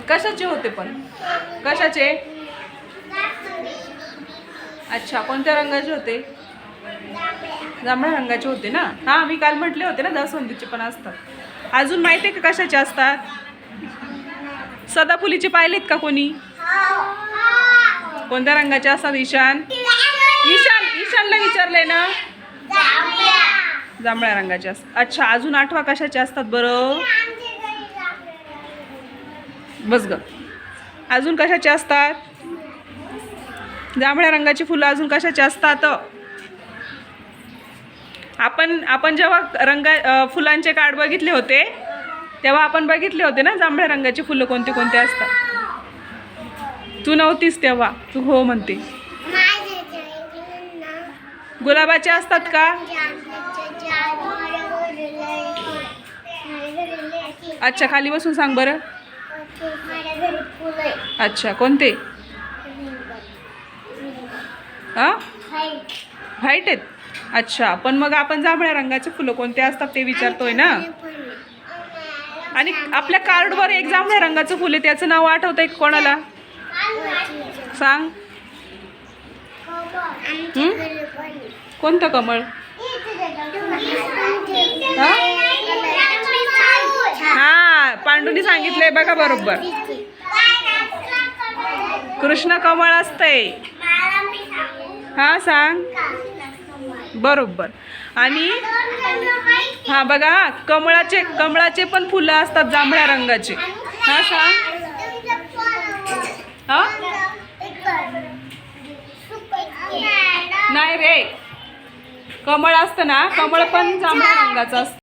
कशाचे होते पण? कशाचे? अच्छा, कोणत्या रंगाचे होते? जांभळ्या रंगाचे होते ना. हां, मी काल म्हटले होते ना जास्वंदीचे पण असतात. अजून माहिती आहे का कशाचे असतात? सदाफुलीचे पाहिलेत का कोणी? कोणत्या रंगाचे असतात ईशान? ईशानला विचारलंय ना. जांभळ्या रंगाचे असतात. अच्छा, अजून आठवा कशाचे असतात बरं? बस ग. अजून कशाचे असतात? जांभळ्या रंगाची फुलं अजून कशाचे असतात? आपण जेव्हा फुलांचे कार्ड बघितले होते तेव्हा आपण बघितले होते ना जांभळ्या रंगाची फुलं कोणते कोणते असतात. तू नव्हतीस तेव्हा, तू हो म्हणते. गुलाबाचे असतात का? अच्छा, खाली बसून सांग बरं. अच्छा, कोणते? व्हाईट आहेत. अच्छा, पण मग आपण जांभळ्या रंगाचे फुलं कोणते असतात ते विचारतोय ना. आणि आपल्या कार्डवर एक जांभळ्या रंगाचं फुल आहे, त्याचं नाव आठवतंय कोणाला? सांग. कोणतं कमळ? हा, पांडूनी सांगितलंय बघा बरोबर. कृष्ण कमळ असतंय. हा, सांग बरोबर. आणि हा बघा, कमळाचे पण फुलं असतात जांभळ्या रंगाचे. हा, सांग. हा, नाही रे, कमळ असतं ना, कमळ पण जांभळ्या रंगाचं असतं.